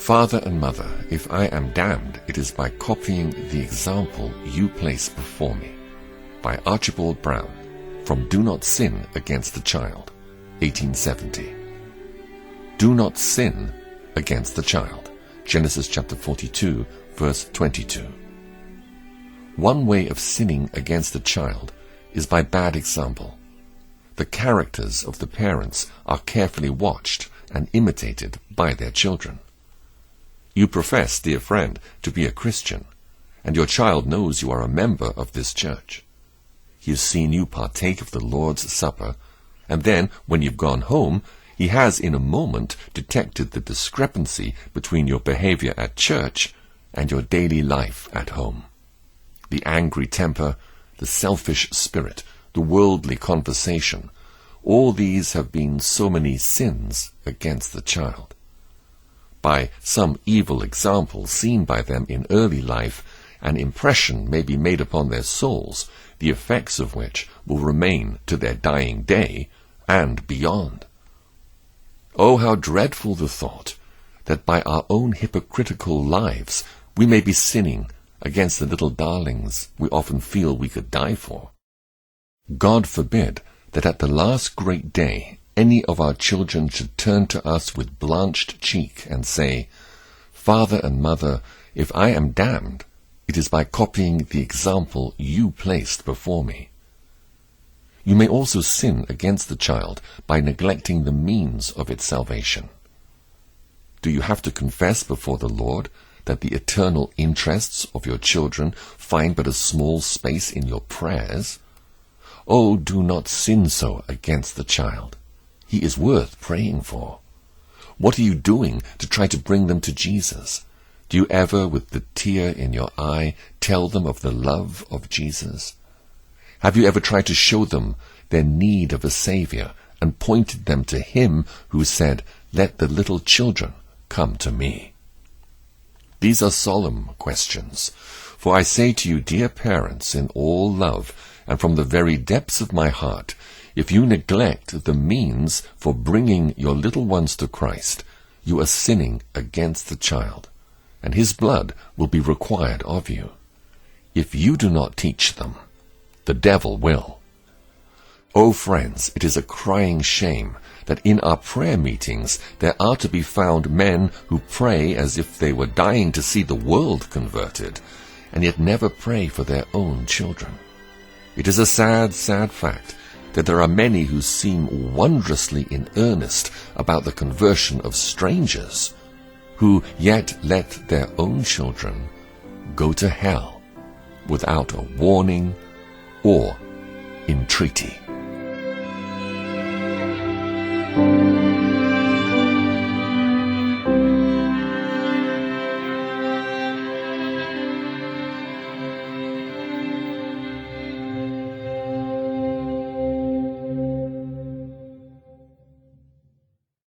Father and mother, if I am damned, it is by copying the example you place before me. By Archibald Brown, from Do Not Sin Against the Child, 1870. Do not sin against the child. Genesis chapter 42, verse 22. One way of sinning against a child is by bad example. The characters of the parents are carefully watched and imitated by their children. You profess, dear friend, to be a Christian, and your child knows you are a member of this church. He has seen you partake of the Lord's Supper, and then, when you've gone home, he has in a moment detected the discrepancy between your behavior at church and your daily life at home. The angry temper, the selfish spirit, the worldly conversation, all these have been so many sins against the child. By some evil example seen by them in early life, an impression may be made upon their souls, the effects of which will remain to their dying day and beyond. Oh, how dreadful the thought that by our own hypocritical lives we may be sinning against the little darlings we often feel we could die for. God forbid that at the last great day any of our children should turn to us with blanched cheek and say, Father and mother, if I am damned, it is by copying the example you placed before me. You may also sin against the child by neglecting the means of its salvation. Do you have to confess before the Lord that the eternal interests of your children find but a small space in your prayers? Oh, do not sin so against the child. He is worth praying for. What are you doing to try to bring them to Jesus? Do you ever, with the tear in your eye, tell them of the love of Jesus? Have you ever tried to show them their need of a Saviour and pointed them to Him who said, Let the little children come to me? These are solemn questions, for I say to you, dear parents, in all love, and from the very depths of my heart, if you neglect the means for bringing your little ones to Christ, you are sinning against the child, and His blood will be required of you. If you do not teach them, the devil will. Oh, friends, it is a crying shame that in our prayer meetings there are to be found men who pray as if they were dying to see the world converted, and yet never pray for their own children. It is a sad, sad fact that there are many who seem wondrously in earnest about the conversion of strangers, who yet let their own children go to hell without a warning or entreaty.